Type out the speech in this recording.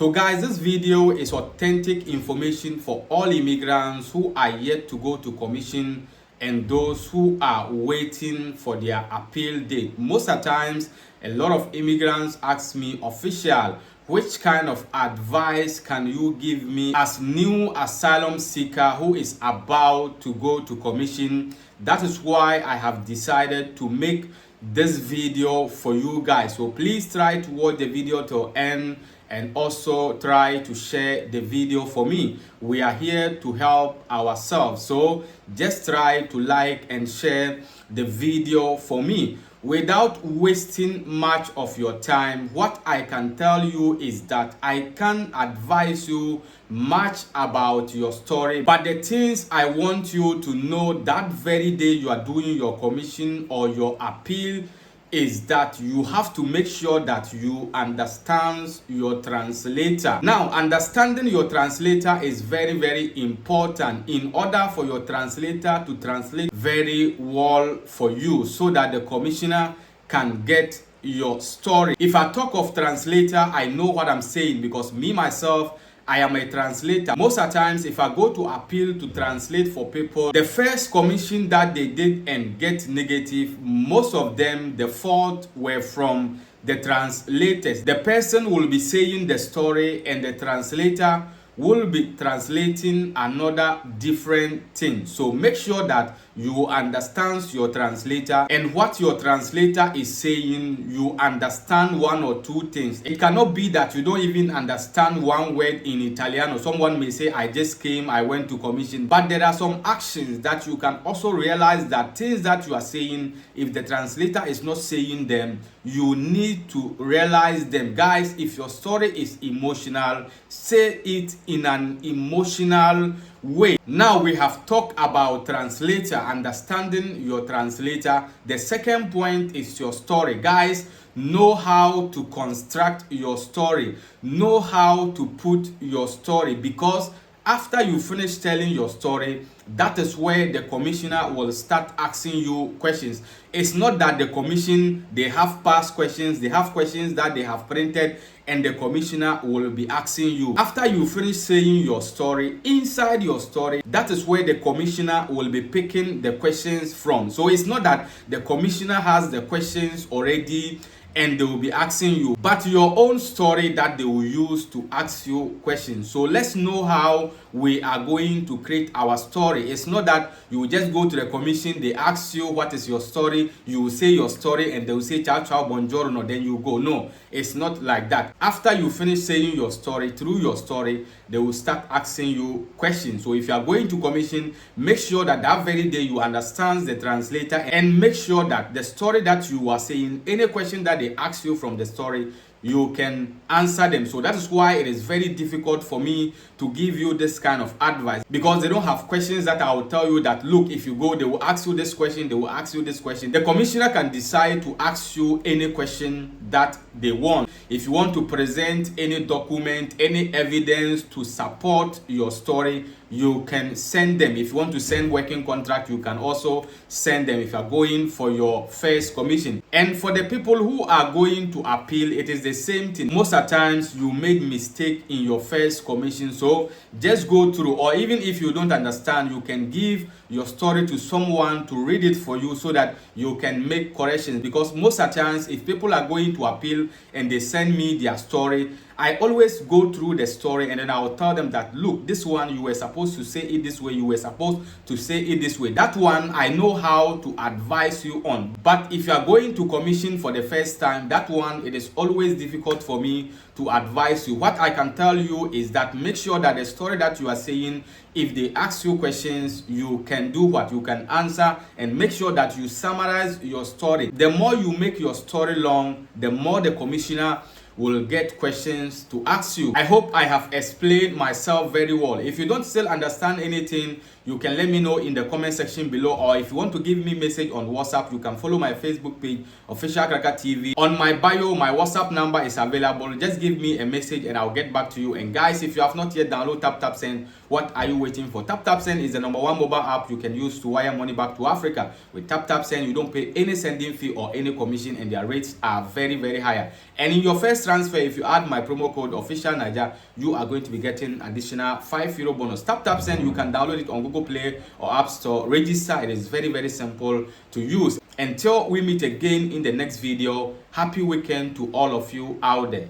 So guys, this video is authentic information for all immigrants who are yet to go to commission and those who are waiting for their appeal date. Most of the times, a lot of immigrants ask me, official, which kind of advice can you give me as new asylum seeker who is about to go to commission? That is why I have decided to make this video for you guys. So please try to watch the video to end and also try to share the video for me. We are here to help ourselves, so just try to like and share the video for me. Without wasting much of your time, what I can tell you is that I can't advise you much about your story, but the things I want you to know that very day you are doing your commission or your appeal is that you have to make sure that you understand your translator. Now, understanding your translator is very, very important in order for your translator to translate very well for you so that the commissioner can get your story. If I talk of translator, I know what I'm saying because me myself, I am a translator. Most of the times, if I go to appeal to translate for people, the first commission that they did and get negative, most of them, the fault were from the translators. The person will be saying the story and the translator will be translating another different thing. So make sure that you understand your translator, and what your translator is saying, you understand one or two things. It cannot be that you don't even understand one word in Italian, or someone may say, I just came, I went to commission. But there are some actions that you can also realize that things that you are saying, if the translator is not saying them, you need to realize them. Guys, if your story is emotional, say it in an emotional way. Now we have talked about translator, understanding your translator. The second point is your story. Guys, know how to construct your story. Know how to put your story, because after you finish telling your story, that is where the commissioner will start asking you questions. It's not that the commission, they have past questions, they have questions that they have printed, and the commissioner will be asking you. After you finish saying your story, inside your story, that is where the commissioner will be picking the questions from. So it's not that the commissioner has the questions already and they will be asking you, but your own story that they will use to ask you questions. So let's know how we are going to create our story. It's not that you will just go to the commission, they ask you what is your story, you will say your story and they will say ciao ciao buongiorno, then you go. No, it's not like that. After you finish saying your story, through your story, they will start asking you questions. So if you are going to commission, make sure that that very day you understand the translator, and make sure that the story that you are saying, any question that they ask you from the story, you can answer them. So that is why it is very difficult for me to give you this kind of advice, because they don't have questions that I will tell you that, look, if you go, they will ask you this question, they will ask you this question. The commissioner can decide to ask you any question that they want. If you want to present any document, any evidence to support your story, you can send them. If you want to send working contract, you can also send them if you are going for your first commission. And for the people who are going to appeal, it is the same thing. Most of the times you made mistake in your first commission, so just go through, or even if you don't understand, you can give your story to someone to read it for you so that you can make corrections. Because most of the times, if people are going to appeal and they send me their story, I always go through the story and then I will tell them that, look, this one you were supposed to say it this way, you were supposed to say it this way. That one I know how to advise you on. But if you are going to commission for the first time, that one, it is always difficult for me to advise you. What I can tell you is that make sure that the story that you are saying, if they ask you questions, you can do what? You can answer, and make sure that you summarize your story. The more you make your story long, the more the commissioner will get questions to ask you. I hope I have explained myself very well. If you don't still understand anything, you can let me know in the comment section below, or if you want to give me message on WhatsApp, you can follow my Facebook page, Official Cracker TV. On my bio, my WhatsApp number is available. Just give me a message and I'll get back to you. And guys, if you have not yet downloaded TapTapSend, what are you waiting for? TapTapSend is the #1 mobile app you can use to wire money back to Africa. With TapTapSend, you don't pay any sending fee or any commission, and their rates are very, very high. And in your first first transfer, if you add my promo code official Naija, you are going to be getting additional €5 bonus. Tap send. You can download it on Google Play or App Store. Register. It is very simple to use. Until we meet again in the next video, happy weekend to all of you out there.